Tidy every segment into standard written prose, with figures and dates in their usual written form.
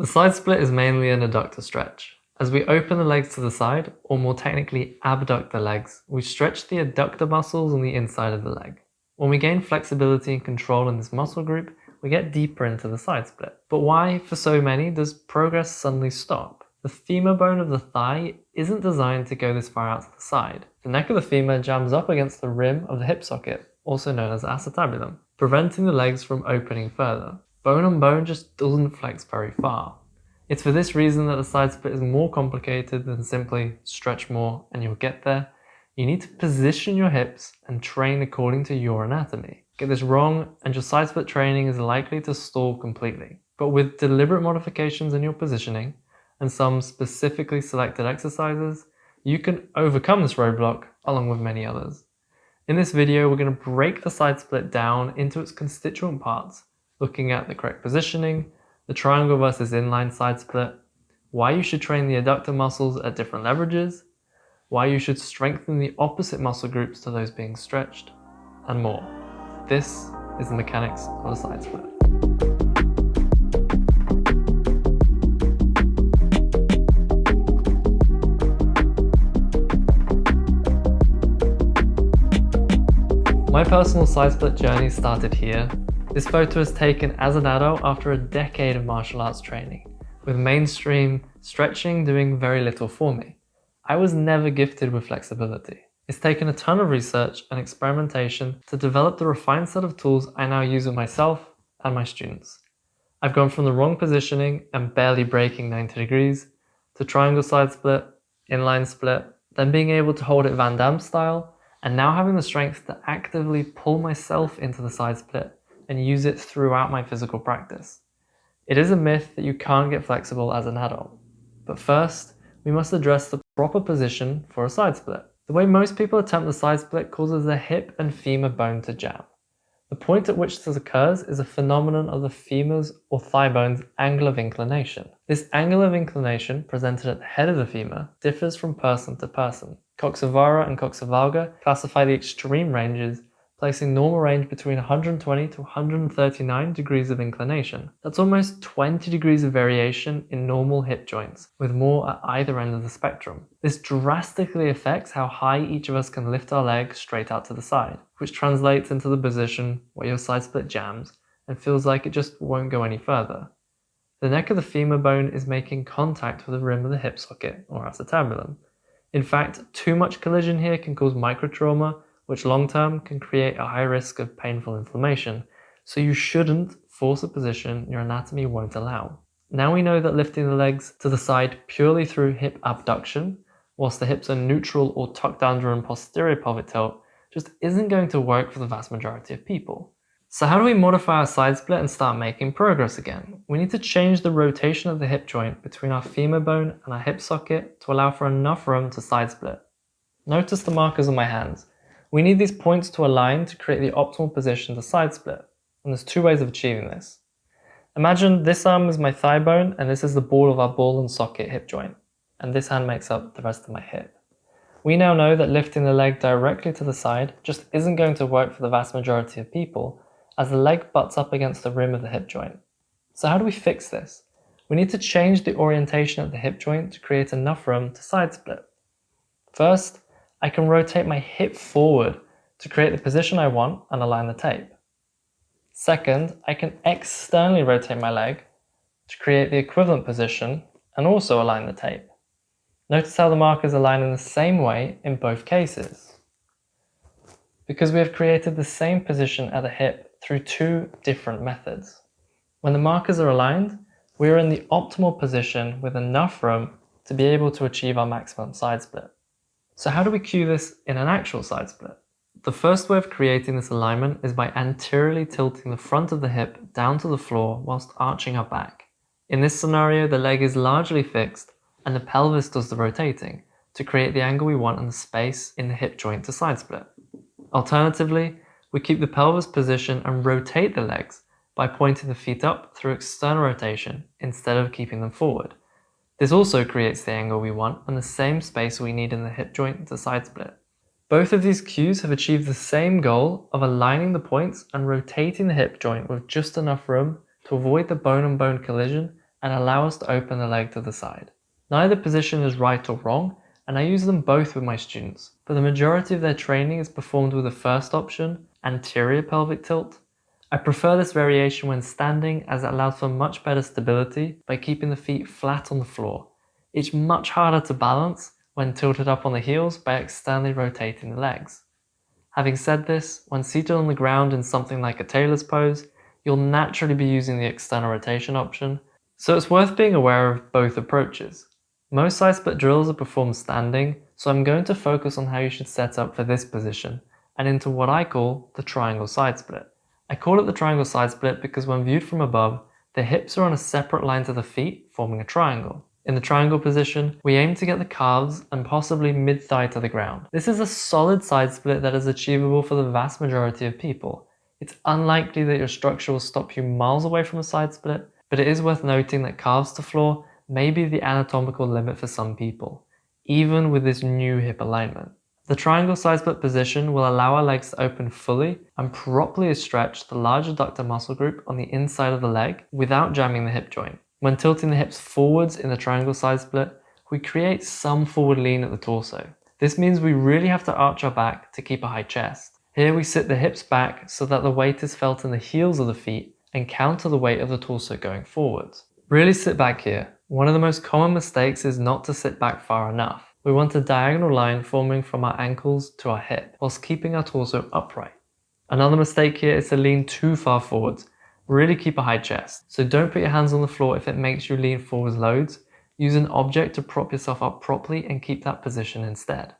The side split is mainly an adductor stretch. As we open the legs to the side, or more technically abduct the legs, we stretch the adductor muscles on the inside of the leg. When we gain flexibility and control in this muscle group, we get deeper into the side split. But why, for so many, does progress suddenly stop? The femur bone of the thigh isn't designed to go this far out to the side. The neck of the femur jams up against the rim of the hip socket, also known as acetabulum, preventing the legs from opening further. Bone on bone just doesn't flex very far. It's for this reason that the side split is more complicated than simply stretch more and you'll get there. You need to position your hips and train according to your anatomy. Get this wrong and your side split training is likely to stall completely. But with deliberate modifications in your positioning and some specifically selected exercises, you can overcome this roadblock along with many others. In this video, we're going to break the side split down into its constituent parts, looking at the correct positioning, the triangle versus inline side split, why you should train the adductor muscles at different leverages, why you should strengthen the opposite muscle groups to those being stretched, and more. This is the mechanics of the side split. My personal side split journey started here. This photo was taken as an adult after a decade of martial arts training, with mainstream stretching doing very little for me. I was never gifted with flexibility. It's taken a ton of research and experimentation to develop the refined set of tools I now use with myself and my students. I've gone from the wrong positioning and barely breaking 90 degrees, to triangle side split, inline split, then being able to hold it Van Damme style, and now having the strength to actively pull myself into the side split and use it throughout my physical practice. It is a myth that you can't get flexible as an adult. But first, we must address the proper position for a side split. The way most people attempt the side split causes the hip and femur bone to jam. The point at which this occurs is a phenomenon of the femur's or thigh bone's angle of inclination. This angle of inclination, presented at the head of the femur, differs from person to person. Coxa-Vara and Coxa-Valga classify the extreme ranges, placing normal range between 120 to 139 degrees of inclination. That's almost 20 degrees of variation in normal hip joints, with more at either end of the spectrum. This drastically affects how high each of us can lift our leg straight out to the side, which translates into the position where your side split jams and feels like it just won't go any further. The neck of the femur bone is making contact with the rim of the hip socket, or acetabulum. In fact, too much collision here can cause microtrauma, which long-term can create a high risk of painful inflammation, so you shouldn't force a position your anatomy won't allow. Now we know that lifting the legs to the side purely through hip abduction, whilst the hips are neutral or tucked under in posterior pelvic tilt, just isn't going to work for the vast majority of people. So how do we modify our side split and start making progress again? We need to change the rotation of the hip joint between our femur bone and our hip socket to allow for enough room to side split. Notice the markers on my hands. We need these points to align to create the optimal position to side split, and there's two ways of achieving this. Imagine this arm is my thigh bone and this is the ball of our ball and socket hip joint, and this hand makes up the rest of my hip. We now know that lifting the leg directly to the side just isn't going to work for the vast majority of people, as the leg butts up against the rim of the hip joint. So how do we fix this? We need to change the orientation of the hip joint to create enough room to side split. First, I can rotate my hip forward to create the position I want and align the tape. Second, I can externally rotate my leg to create the equivalent position and also align the tape. Notice how the markers align in the same way in both cases, because we have created the same position at the hip through two different methods. When the markers are aligned, we are in the optimal position with enough room to be able to achieve our maximum side split. So how do we cue this in an actual side split? The first way of creating this alignment is by anteriorly tilting the front of the hip down to the floor whilst arching our back. In this scenario, the leg is largely fixed and the pelvis does the rotating to create the angle we want and the space in the hip joint to side split. Alternatively, we keep the pelvis position and rotate the legs by pointing the feet up through external rotation instead of keeping them forward. This also creates the angle we want and the same space we need in the hip joint to side split. Both of these cues have achieved the same goal of aligning the points and rotating the hip joint with just enough room to avoid the bone-on-bone collision and allow us to open the leg to the side. Neither position is right or wrong, and I use them both with my students, but the majority of their training is performed with the first option, anterior pelvic tilt. I prefer this variation when standing as it allows for much better stability by keeping the feet flat on the floor. It's much harder to balance when tilted up on the heels by externally rotating the legs. Having said this, when seated on the ground in something like a tailor's pose, you'll naturally be using the external rotation option, so it's worth being aware of both approaches. Most side split drills are performed standing, so I'm going to focus on how you should set up for this position, and into what I call the triangle side split. I call it the triangle side split because when viewed from above, the hips are on a separate line to the feet, forming a triangle. In the triangle position, we aim to get the calves and possibly mid-thigh to the ground. This is a solid side split that is achievable for the vast majority of people. It's unlikely that your structure will stop you miles away from a side split, but it is worth noting that calves to floor may be the anatomical limit for some people, even with this new hip alignment. The triangle side split position will allow our legs to open fully and properly stretch the large adductor muscle group on the inside of the leg without jamming the hip joint. When tilting the hips forwards in the triangle side split, we create some forward lean at the torso. This means we really have to arch our back to keep a high chest. Here we sit the hips back so that the weight is felt in the heels of the feet and counter the weight of the torso going forwards. Really sit back here. One of the most common mistakes is not to sit back far enough. We want a diagonal line forming from our ankles to our hip, whilst keeping our torso upright. Another mistake here is to lean too far forwards. Really keep a high chest, so don't put your hands on the floor if it makes you lean forwards loads. Use an object to prop yourself up properly and keep that position instead.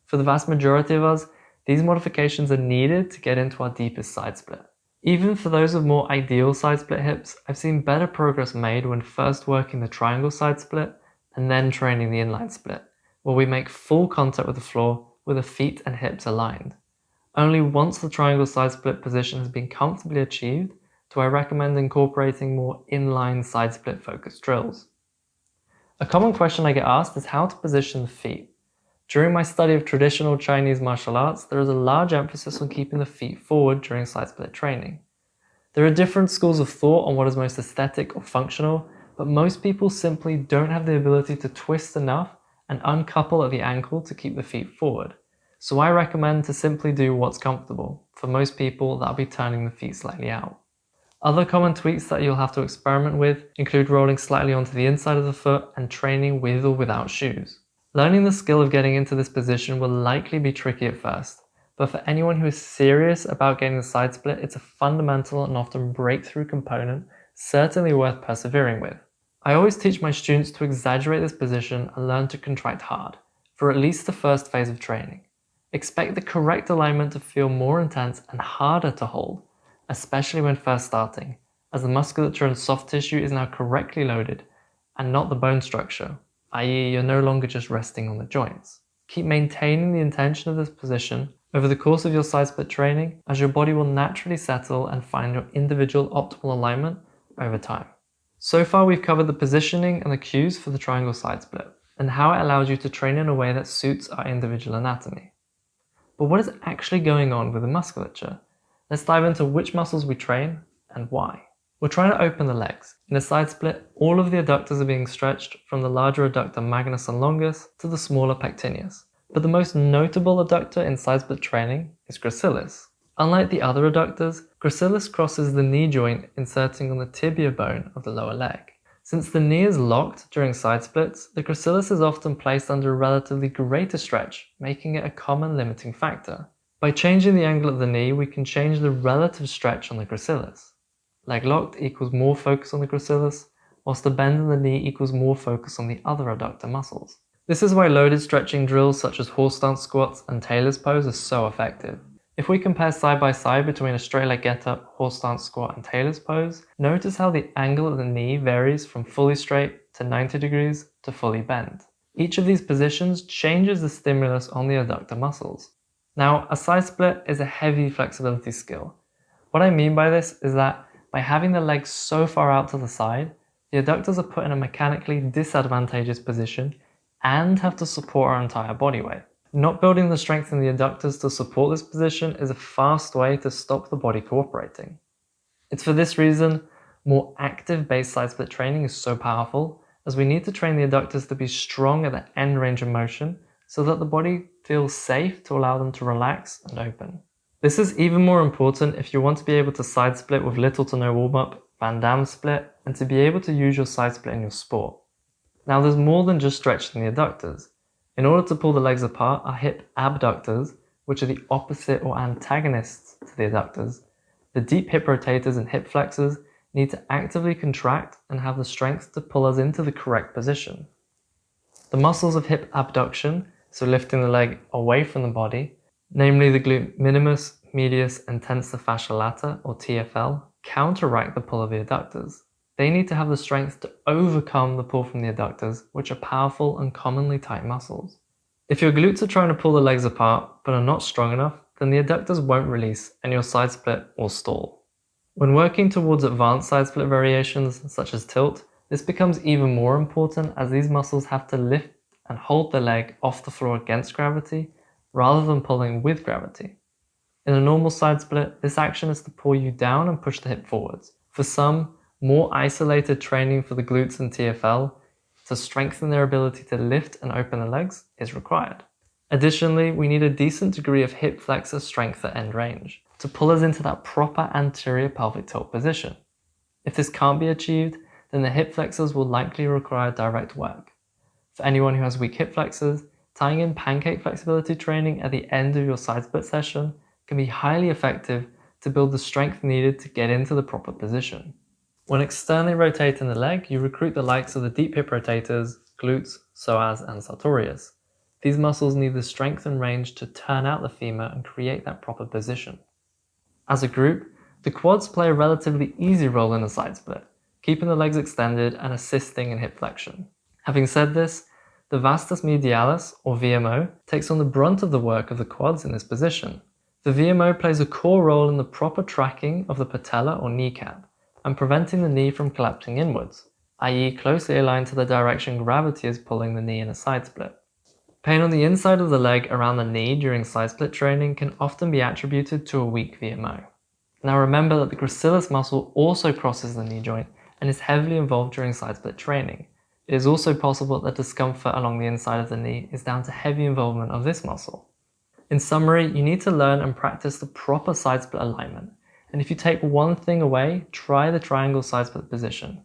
For the vast majority of us, these modifications are needed to get into our deepest side split. Even for those with more ideal side split hips, I've seen better progress made when first working the triangle side split and then training the inline split, where we make full contact with the floor with the feet and hips aligned. Only once the triangle side split position has been comfortably achieved do I recommend incorporating more inline side split focused drills. A common question I get asked is how to position the feet. During my study of traditional Chinese martial arts, there is a large emphasis on keeping the feet forward during side split training. There are different schools of thought on what is most aesthetic or functional, but most people simply don't have the ability to twist enough and uncouple at the ankle to keep the feet forward. So I recommend to simply do what's comfortable. For most people, that'll be turning the feet slightly out. Other common tweaks that you'll have to experiment with include rolling slightly onto the inside of the foot and training with or without shoes. Learning the skill of getting into this position will likely be tricky at first, but for anyone who is serious about getting the side split, it's a fundamental and often breakthrough component certainly worth persevering with. I always teach my students to exaggerate this position and learn to contract hard, for at least the first phase of training. Expect the correct alignment to feel more intense and harder to hold, especially when first starting, as the musculature and soft tissue is now correctly loaded and not the bone structure, i.e. you're no longer just resting on the joints. Keep maintaining the intention of this position over the course of your side split training, as your body will naturally settle and find your individual optimal alignment over time. So far we've covered the positioning and the cues for the triangle side split, and how it allows you to train in a way that suits our individual anatomy. But what is actually going on with the musculature? Let's dive into which muscles we train and why. We're trying to open the legs. In a side split, all of the adductors are being stretched from the larger adductor magnus and longus to the smaller pectineus. But the most notable adductor in side split training is gracilis. Unlike the other adductors, gracilis crosses the knee joint, inserting on the tibia bone of the lower leg. Since the knee is locked during side splits, the gracilis is often placed under a relatively greater stretch, making it a common limiting factor. By changing the angle of the knee, we can change the relative stretch on the gracilis. Leg locked equals more focus on the gracilis, whilst the bend in the knee equals more focus on the other adductor muscles. This is why loaded stretching drills such as horse stance squats and tailor's pose are so effective. If we compare side by side between a straight leg get-up, horse stance squat and tailor's pose, notice how the angle of the knee varies from fully straight to 90 degrees to fully bent. Each of these positions changes the stimulus on the adductor muscles. Now, a side split is a heavy flexibility skill. What I mean by this is that by having the legs so far out to the side, the adductors are put in a mechanically disadvantageous position and have to support our entire body weight. Not building the strength in the adductors to support this position is a fast way to stop the body cooperating. It's for this reason More active-based side split training is so powerful, as we need to train the adductors to be strong at the end range of motion so that the body feels safe to allow them to relax and open. This is even more important if you want to be able to side split with little to no warm-up, Van Damme split, and to be able to use your side split in your sport. Now there's more than just stretching the adductors. In order to pull the legs apart, our hip abductors, which are the opposite or antagonists to the adductors, the deep hip rotators and hip flexors need to actively contract and have the strength to pull us into the correct position. The muscles of hip abduction, so lifting the leg away from the body, namely the glute minimus, medius, and tensor fascia lata, or TFL, counteract the pull of the adductors. They need to have the strength to overcome the pull from the adductors, which are powerful and commonly tight muscles. If your glutes are trying to pull the legs apart but are not strong enough, then the adductors won't release and your side split will stall. When working towards advanced side split variations, such as tilt, this becomes even more important as these muscles have to lift and hold the leg off the floor against gravity, rather than pulling with gravity. In a normal side split, this action is to pull you down and push the hip forwards. For some, more isolated training for the glutes and TFL to strengthen their ability to lift and open the legs is required. Additionally, we need a decent degree of hip flexor strength at end range to pull us into that proper anterior pelvic tilt position. If this can't be achieved, then the hip flexors will likely require direct work. For anyone who has weak hip flexors, tying in pancake flexibility training at the end of your side split session can be highly effective to build the strength needed to get into the proper position. When externally rotating the leg, you recruit the likes of the deep hip rotators, glutes, psoas, and sartorius. These muscles need the strength and range to turn out the femur and create that proper position. As a group, the quads play a relatively easy role in a side split, keeping the legs extended and assisting in hip flexion. Having said this, the vastus medialis, or VMO, takes on the brunt of the work of the quads in this position. The VMO plays a core role in the proper tracking of the patella or kneecap and preventing the knee from collapsing inwards, i.e. closely aligned to the direction gravity is pulling the knee in a side split. Pain on the inside of the leg around the knee during side split training can often be attributed to a weak VMO. Now remember that the gracilis muscle also crosses the knee joint and is heavily involved during side split training. It is also possible that discomfort along the inside of the knee is down to heavy involvement of this muscle. In summary, you need to learn and practice the proper side split alignment. And if you take one thing away, try the triangle side split position.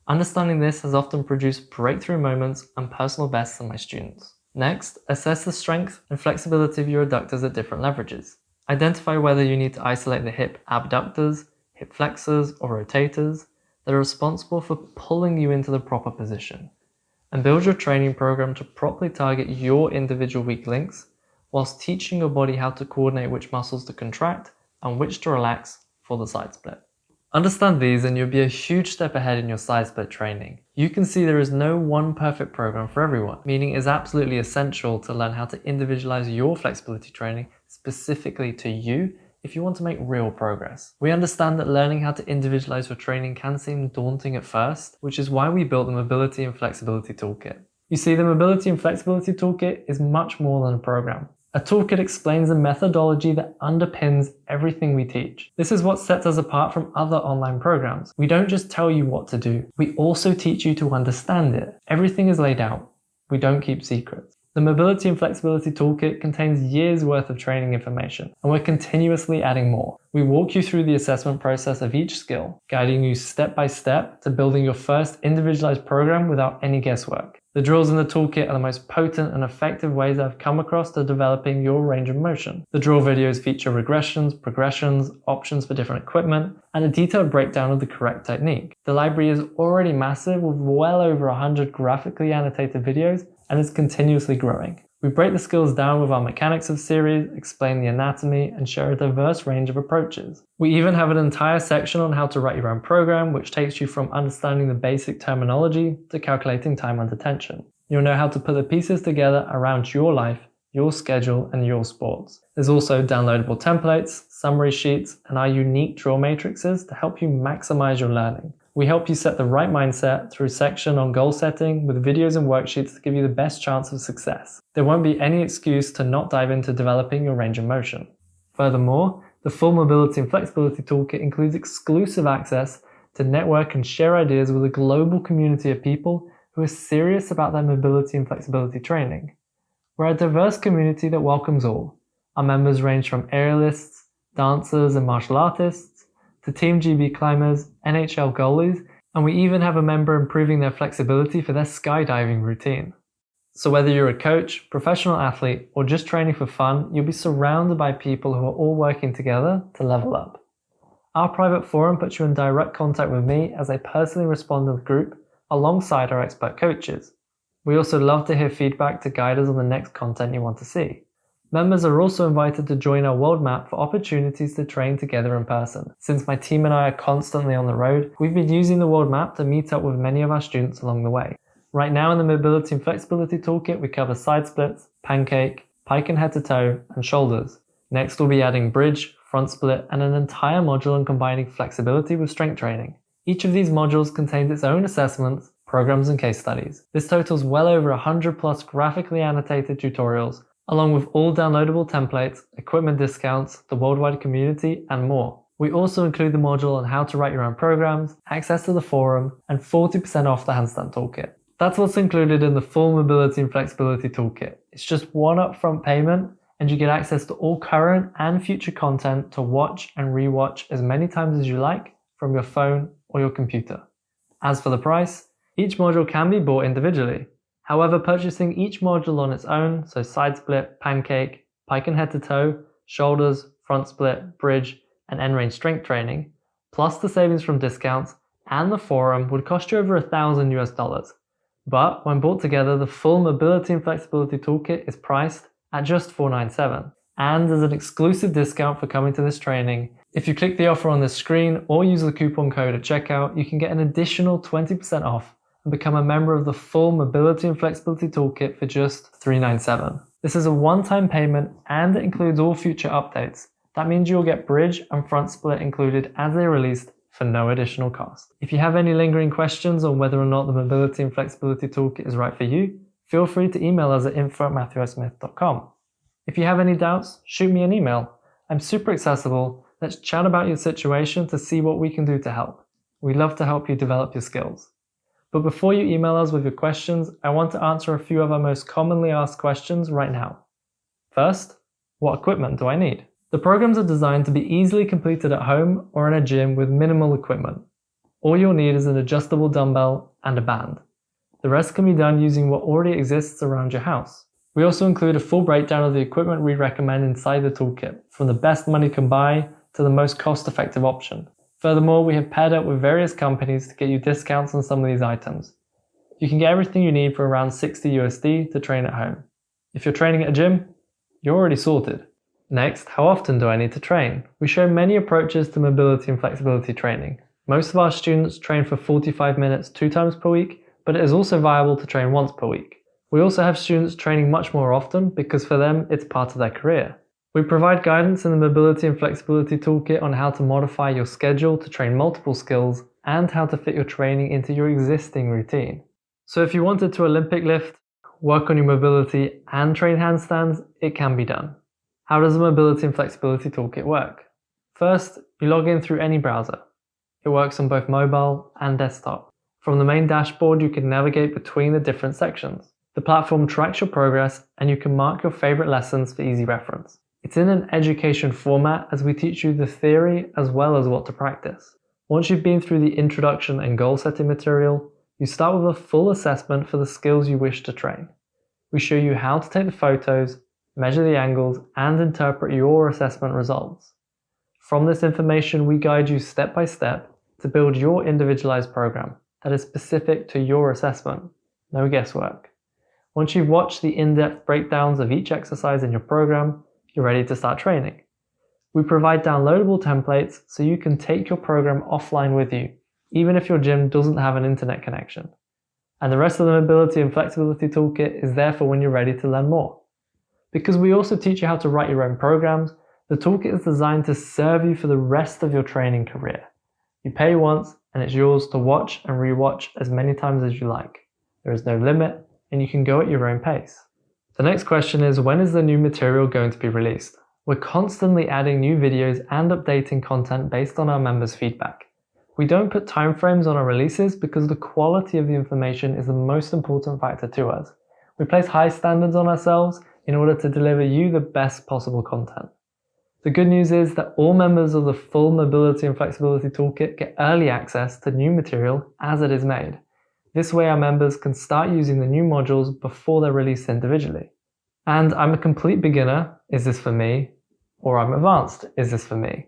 Understanding this has often produced breakthrough moments and personal bests in my students. Next, assess the strength and flexibility of your adductors at different leverages. Identify whether you need to isolate the hip abductors, hip flexors, or rotators that are responsible for pulling you into the proper position. And build your training program to properly target your individual weak links, whilst teaching your body how to coordinate which muscles to contract and which to relax for the side split. Understand these and you'll be a huge step ahead in your side split training. You can see there is no one perfect program for everyone, meaning it is absolutely essential to learn how to individualize your flexibility training specifically to you if you want to make real progress. We understand that learning how to individualize your training can seem daunting at first, which is why we built the Mobility and Flexibility Toolkit. You see, the Mobility and Flexibility Toolkit is much more than a program. A toolkit explains the methodology that underpins everything we teach. This is what sets us apart from other online programs. We don't just tell you what to do, we also teach you to understand it. Everything is laid out. We don't keep secrets. The Mobility and Flexibility Toolkit contains years worth of training information, and we're continuously adding more. We walk you through the assessment process of each skill, guiding you step by step to building your first individualized program without any guesswork. The drills in the toolkit are the most potent and effective ways I've come across to developing your range of motion. The drill videos feature regressions, progressions, options for different equipment, and a detailed breakdown of the correct technique. The library is already massive with well over 100 graphically annotated videos and is continuously growing. We break the skills down with our Mechanics of series, explain the anatomy, and share a diverse range of approaches. We even have an entire section on how to write your own program, which takes you from understanding the basic terminology to calculating time under tension. You'll know how to put the pieces together around your life, your schedule, and your sports. There's also downloadable templates, summary sheets, and our unique drill matrices to help you maximize your learning. We help you set the right mindset through a section on goal setting with videos and worksheets to give you the best chance of success. There won't be any excuse to not dive into developing your range of motion. Furthermore, the full Mobility and Flexibility Toolkit includes exclusive access to network and share ideas with a global community of people who are serious about their mobility and flexibility training. We're a diverse community that welcomes all. Our members range from aerialists, dancers and martial artists, to Team GB climbers, NHL goalies, and we even have a member improving their flexibility for their skydiving routine. So whether you're a coach, professional athlete, or just training for fun, you'll be surrounded by people who are all working together to level up. Our private forum puts you in direct contact with me as I personally respond to the group alongside our expert coaches. We also love to hear feedback to guide us on the next content you want to see. Members are also invited to join our world map for opportunities to train together in person. Since my team and I are constantly on the road, we've been using the world map to meet up with many of our students along the way. Right now in the Mobility and Flexibility Toolkit, we cover side splits, pancake, pike and head to toe, and shoulders. Next we'll be adding bridge, front split, and an entire module on combining flexibility with strength training. Each of these modules contains its own assessments, programs, and case studies. This totals well over 100 plus graphically annotated tutorials, along with all downloadable templates, equipment discounts, the worldwide community, and more. We also include the module on how to write your own programs, access to the forum, and 40% off the handstand toolkit. That's what's included in the full Mobility and Flexibility Toolkit. It's just one upfront payment, and you get access to all current and future content to watch and rewatch as many times as you like from your phone or your computer. As for the price, each module can be bought individually. However, purchasing each module on its own, so side split, pancake, pike and head to toe, shoulders, front split, bridge, and end range strength training, plus the savings from discounts and the forum would cost you over $1,000 US. But when bought together, the full Mobility and Flexibility Toolkit is priced at just $497. And as an exclusive discount for coming to this training, if you click the offer on the screen or use the coupon code at checkout, you can get an additional 20% off and become a member of the full Mobility and Flexibility Toolkit for just $397. This is a one-time payment and it includes all future updates. That means you'll get bridge and front split included as they're released for no additional cost. If you have any lingering questions on whether or not the Mobility and Flexibility Toolkit is right for you, feel free to email us at info@matthewsmith.com. If you have any doubts, shoot me an email. I'm super accessible. Let's chat about your situation to see what we can do to help. We'd love to help you develop your skills. But before you email us with your questions, I want to answer a few of our most commonly asked questions right now. First, what equipment do I need? The programs are designed to be easily completed at home or in a gym with minimal equipment. All you'll need is an adjustable dumbbell and a band. The rest can be done using what already exists around your house. We also include a full breakdown of the equipment we recommend inside the toolkit, from the best money can buy to the most cost-effective option. Furthermore, we have paired up with various companies to get you discounts on some of these items. You can get everything you need for around $60 USD to train at home. If you're training at a gym, you're already sorted. Next, how often do I need to train? We show many approaches to mobility and flexibility training. Most of our students train for 45 minutes 2 times per week, but it is also viable to train once per week. We also have students training much more often because for them it's part of their career. We provide guidance in the Mobility and Flexibility Toolkit on how to modify your schedule to train multiple skills and how to fit your training into your existing routine. So if you wanted to Olympic lift, work on your mobility and train handstands, it can be done. How does the Mobility and Flexibility Toolkit work? First, you log in through any browser. It works on both mobile and desktop. From the main dashboard, you can navigate between the different sections. The platform tracks your progress and you can mark your favorite lessons for easy reference. It's in an education format as we teach you the theory as well as what to practice. Once you've been through the introduction and goal setting material, you start with a full assessment for the skills you wish to train. We show you how to take the photos, measure the angles, and interpret your assessment results. From this information, we guide you step by step to build your individualized program that is specific to your assessment. No guesswork. Once you've watched the in-depth breakdowns of each exercise in your program, you're ready to start training. We provide downloadable templates so you can take your program offline with you, even if your gym doesn't have an internet connection. And the rest of the Mobility and Flexibility Toolkit is there for when you're ready to learn more. Because we also teach you how to write your own programs, the toolkit is designed to serve you for the rest of your training career. You pay once and it's yours to watch and rewatch as many times as you like. There is no limit and you can go at your own pace. The next question is, when is the new material going to be released? We're constantly adding new videos and updating content based on our members' feedback. We don't put timeframes on our releases because the quality of the information is the most important factor to us. We place high standards on ourselves in order to deliver you the best possible content. The good news is that all members of the full Mobility and Flexibility Toolkit get early access to new material as it is made. This way our members can start using the new modules before they're released individually. And I'm a complete beginner, is this for me? Or I'm advanced, is this for me?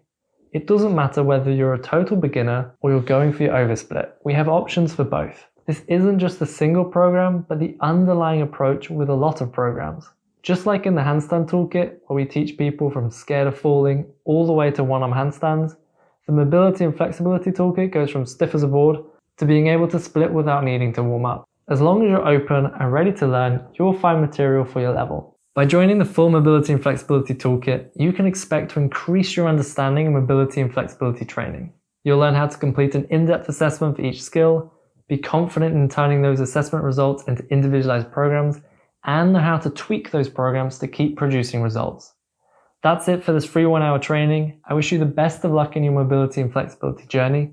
It doesn't matter whether you're a total beginner or you're going for your oversplit. We have options for both. This isn't just a single program, but the underlying approach with a lot of programs. Just like in the handstand toolkit, where we teach people from scared of falling all the way to one-arm handstands, the Mobility and Flexibility Toolkit goes from stiff as a board to being able to split without needing to warm up. As long as you're open and ready to learn, you'll find material for your level. By joining the full Mobility and Flexibility Toolkit, you can expect to increase your understanding of mobility and flexibility training. You'll learn how to complete an in-depth assessment for each skill, be confident in turning those assessment results into individualized programs, and know how to tweak those programs to keep producing results. That's it for this free 1 hour training. I wish you the best of luck in your mobility and flexibility journey.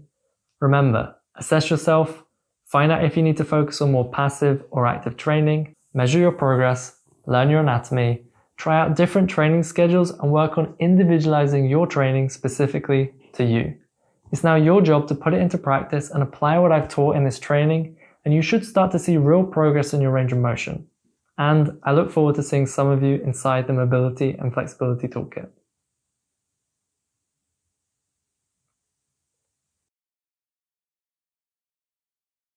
Remember, assess yourself, find out if you need to focus on more passive or active training, measure your progress, learn your anatomy, try out different training schedules and work on individualizing your training specifically to you. It's now your job to put it into practice and apply what I've taught in this training, and you should start to see real progress in your range of motion. And I look forward to seeing some of you inside the Mobility and Flexibility Toolkit.